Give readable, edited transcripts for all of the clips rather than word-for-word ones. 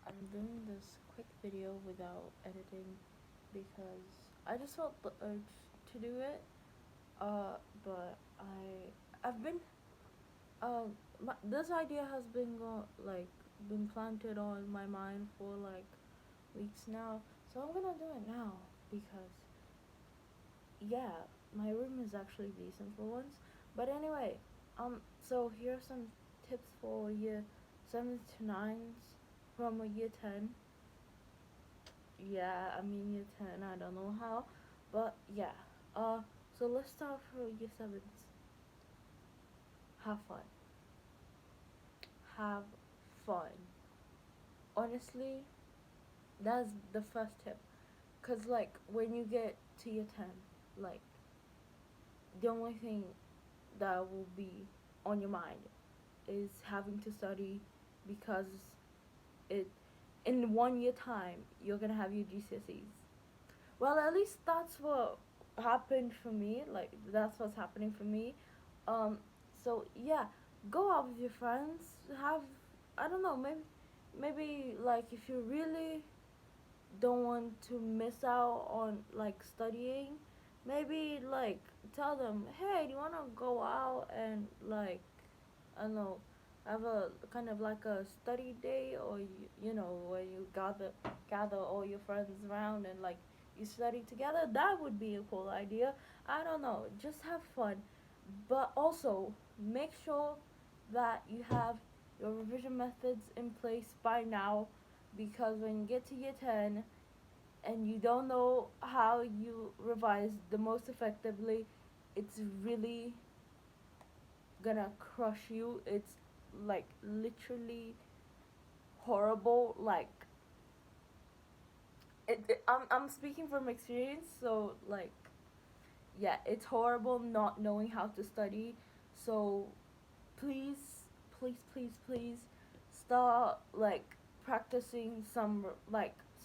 I'm doing this quick video without editing because I just felt the urge to do it. But I've been this idea has been planted on my mind for like weeks now. So I'm gonna do it now because yeah, my room is actually decent for once. But anyway, so here are some tips for year 7 to 9s from a year 10. Yeah, I mean year 10, I don't know how. But yeah. Uh so let's start for year 7s. Have fun. Have fun. Honestly, that's the first tip. Cause like when you get to year 10, like the only thing that will be on your mind is having to study because it in 1 year time you're gonna have your GCSEs. Well, at least that's what happened for me. Like that's what's happening for me. Um, so yeah, go out with your friends. Have I don't know, maybe like if you really don't want to miss out on like studying, maybe like tell them, hey, do you wanna go out and like I don't know, have a kind of like a study day, or you know where you gather all your friends around and like you study together. That would be a cool idea. I don't know, just have fun, but also make sure that you have your revision methods in place by now, because when you get to year 10 and you don't know how you revise the most effectively, it's really gonna crush you. It's like literally horrible. Like I'm speaking from experience, so like yeah, it's horrible not knowing how to study. So please, please start like practicing some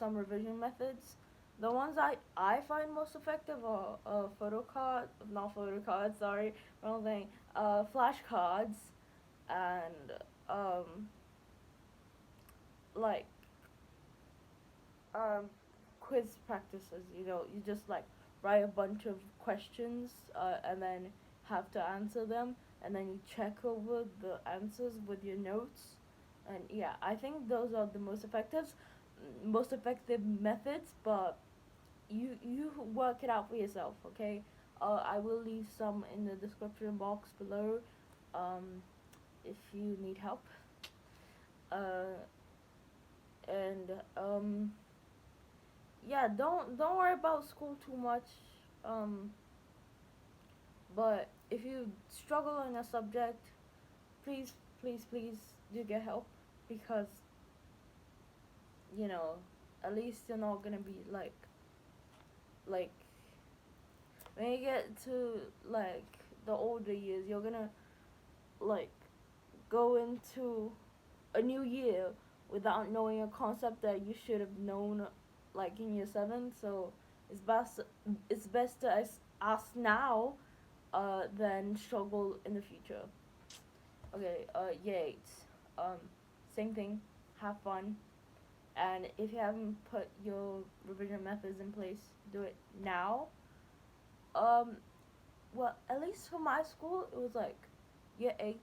revision methods. The ones I find most effective are not photo cards, sorry, wrong thing, flashcards, and um, like um, quiz practices. You know, you just like write a bunch of questions and then have to answer them, and then you check over the answers with your notes. And yeah, I think those are the most effective methods. But you work it out for yourself, okay? I will leave some in the description box below, um, if you need help. Uh, and yeah, don't worry about school too much. Um, but if you struggle in a subject, please, please do get help, because you know at least you're not gonna be like when you get to like the older years, you're gonna like go into a new year without knowing a concept that you should have known like in year 7. So it's best to ask now than struggle in the future. Okay, year 8. Um, Same thing. Have fun. And if you haven't put your revision methods in place, do it now. Um, well, at least for my school, it was like year 8s.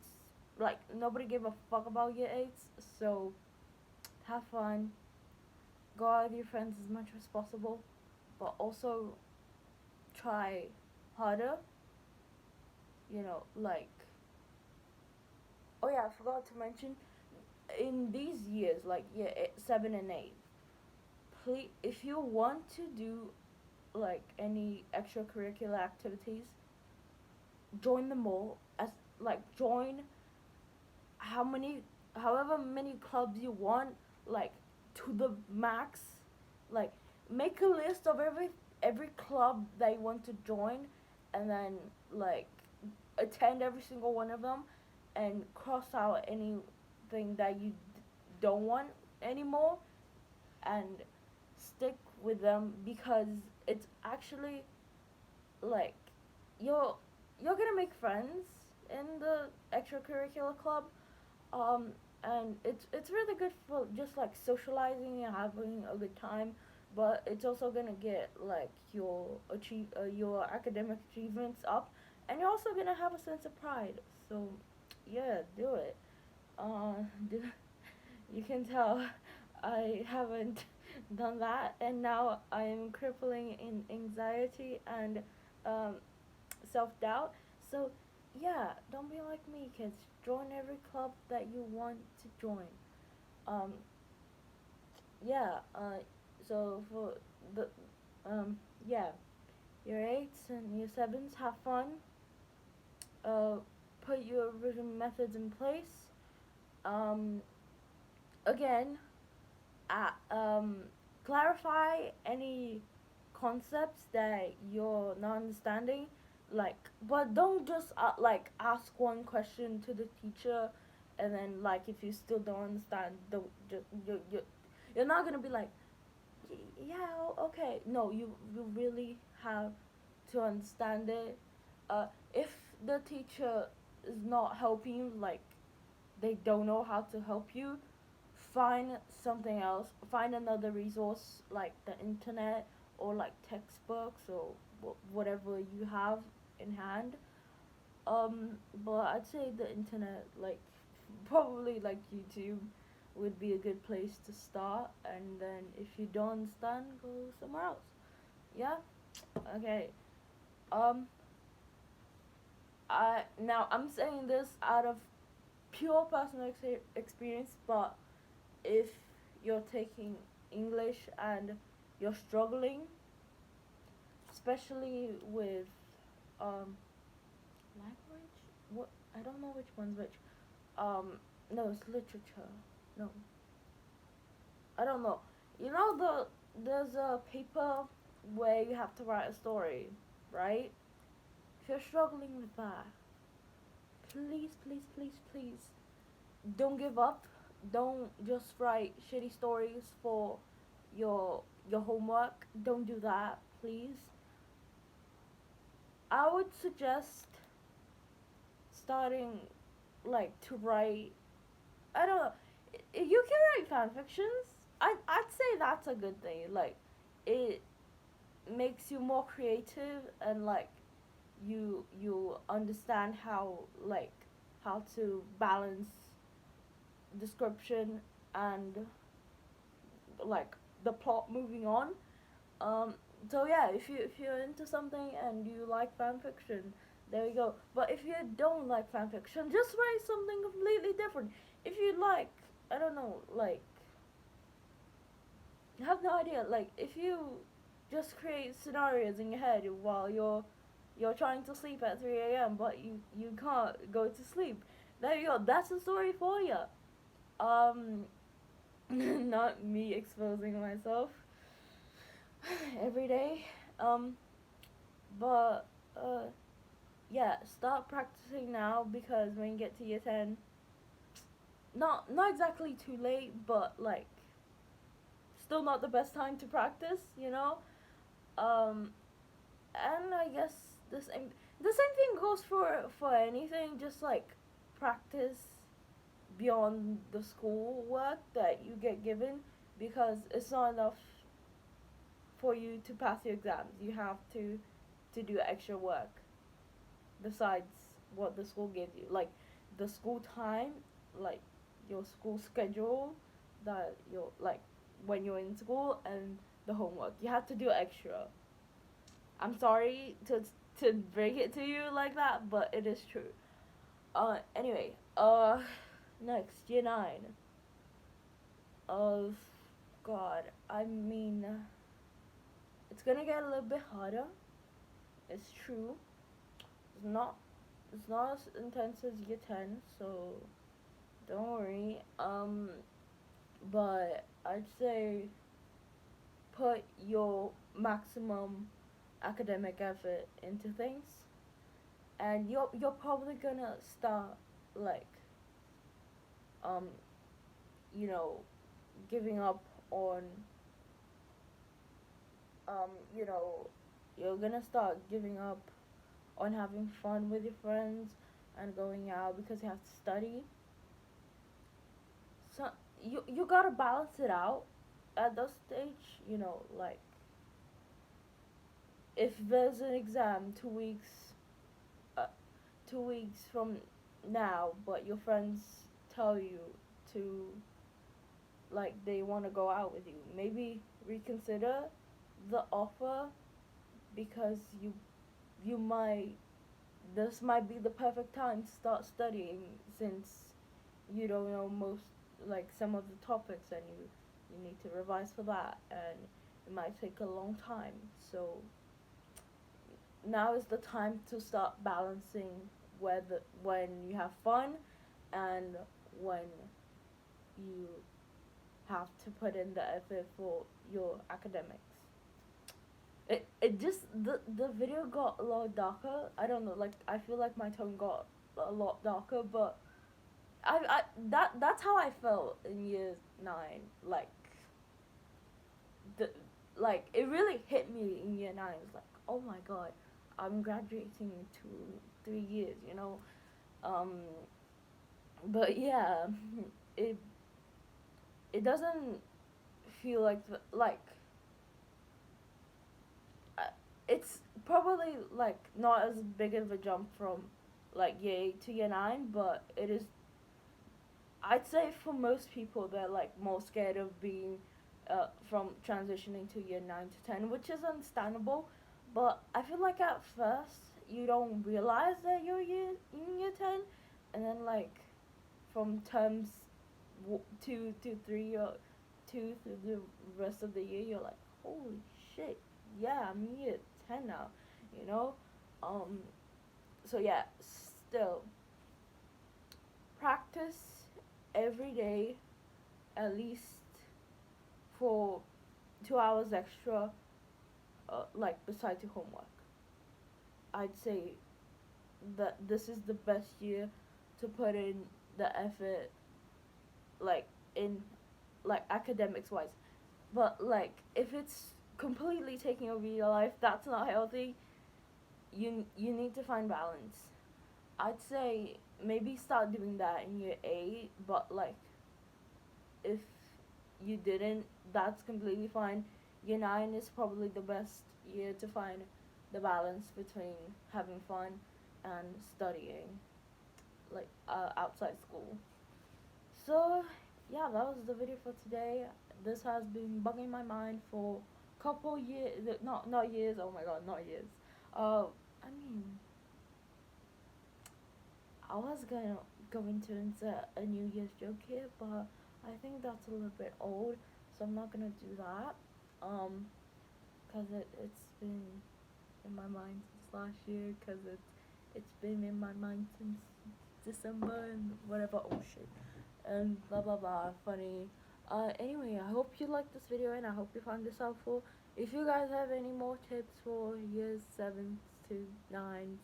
Like, nobody gave a fuck about year 8s. So, have fun. Go out with your friends as much as possible. But also, try harder. You know, like, oh yeah, I forgot to mention, in these years, like year 7 and 8, please, if you want to do like any extracurricular activities, join them all. As like join how many, however many clubs you want, like to the max. Like make a list of every club that you want to join, and then like attend every single one of them, and cross out anything that you don't want anymore, and stick with them, because it's actually like you're you're gonna make friends in the extracurricular club. and it's really good for just like socializing and having a good time, but it's also gonna get like your academic achievements up, and you're also gonna have a sense of pride. So yeah, do it. uh do, you can tell I haven't done that, and now I am crippling in anxiety and um self-doubt. So yeah, don't be like me, kids. Join every club that you want to join. um yeah so for the yeah, your eights and your sevens, have fun. uh Put your revision methods in place. um Again, uh, clarify any concepts that you're not understanding, like, but don't just like ask one question to the teacher, and then like if you still don't understand, the you're not gonna be like, yeah, okay. No, you really have to understand it. If the teacher is not helping you, like they don't know how to help you, find something else. Find another resource like the internet or like textbooks or whatever you have in hand. But I'd say the internet, like probably like YouTube, would be a good place to start. And then if you don't understand, go somewhere else. Yeah. Okay. Um. I'm saying this out of pure personal experience, but if you're taking English and you're struggling, especially with language. What, I don't know which one's which. No, it's literature. No, I don't know. You know there's a paper where you have to write a story, right? If you're struggling with that, please, please, please, please, don't give up. Don't just write shitty stories for your your homework. Don't do that, please. I would suggest starting like to write. I don't know. You can write fan fictions. I'd say that's a good thing. Like, it makes you more creative, and like you understand how, like, how to balance description and like the plot moving on. Um, so yeah, if you're into something and you like fan fiction, there you go. But if you don't like fan fiction, just write something completely different. If you like, I don't know, like, I have no idea. Like, if you just create scenarios in your head while you're trying to sleep at 3 a.m., but you can't go to sleep, there you go. That's a story for you. Um, not me exposing myself every day. Um, but yeah, start practicing now, because when you get to year 10, not exactly too late, but like still not the best time to practice, you know. Um, and I guess the same thing goes for anything. Just like practice beyond the school work that you get given, because it's not enough for you to pass your exams. You have to do extra work besides what the school gives you, like the school time, like your school schedule, that you're like when you're in school, and the homework you have to do extra. I'm sorry to break it to you like that, but it is true. Anyway, next, year 9. Of God, I mean, it's gonna get a little bit harder. It's true. It's not it's not as intense as year 10, so don't worry. But I'd say put your maximum academic effort into things, and you're probably gonna start like um you know giving up on um you know you're gonna start giving up on having fun with your friends and going out because you have to study. so you gotta balance it out at that stage. You know, like if there's an exam 2 weeks, uh, 2 weeks from now, but your friends tell you to, like, they want to go out with you, maybe reconsider the offer, because you might, this might be the perfect time to start studying, since you don't know most, like, some of the topics, and you need to revise for that, and it might take a long time. So now is the time to start balancing whether when you have fun and when you have to put in the effort for your academics. It just, the video got a lot darker. I don't know, like, I feel like my tone got a lot darker, but I that's how I felt in year 9. Like, the like, it really hit me in year 9. It's like, oh my god, I'm graduating in 2 3 years, you know. Um, but yeah, it it doesn't feel like uh, it's probably like not as big of a jump from like year 8 to year 9, but it is. I'd say for most people, they're like more scared of being from transitioning to year 9 to 10, which is understandable. But I feel like at first you don't realize that you're in year 10, and then like from terms 2 to 3 or 2 through the rest of the year, you're like, holy shit, yeah, I'm in year 10 now, you know. Um, so yeah, still practice every day, at least for 2 hours extra, like besides your homework. I'd say that this is the best year to put in the effort, like in like academics wise. But like if it's completely taking over your life, that's not healthy. You need to find balance. I'd say maybe start doing that in year 8, but like if you didn't, that's completely fine. Year 9 is probably the best year to find the balance between having fun and studying, like outside school. So yeah, that was the video for today. This has been bugging my mind for couple years, not years. Oh my god, not years. I mean, I was gonna go into insert a New Year's joke here, but I think that's a little bit old, so I'm not gonna do that. Um, cause it's been in my mind since last year, cause it's been in my mind since December and whatever. Oh shit, and blah blah blah. Funny. Anyway, I hope you liked this video, and I hope you found this helpful. If you guys have any more tips for years 7 to 9,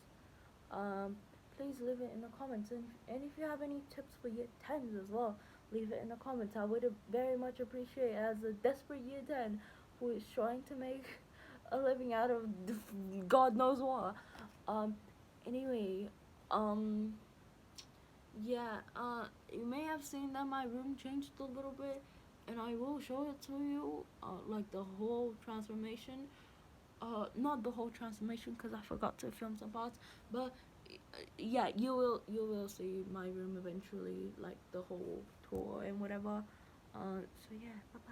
um, please leave it in the comments. And if you have any tips for year 10s as well, leave it in the comments. I would very much appreciate, as a desperate year 10 who is trying to make a living out of God knows what. Um, anyway, um, yeah, you may have seen that my room changed a little bit, and I will show it to you, like the whole transformation. Not the whole transformation, because I forgot to film some parts, but yeah, you will see my room eventually, like the whole tour and whatever. So yeah, bye.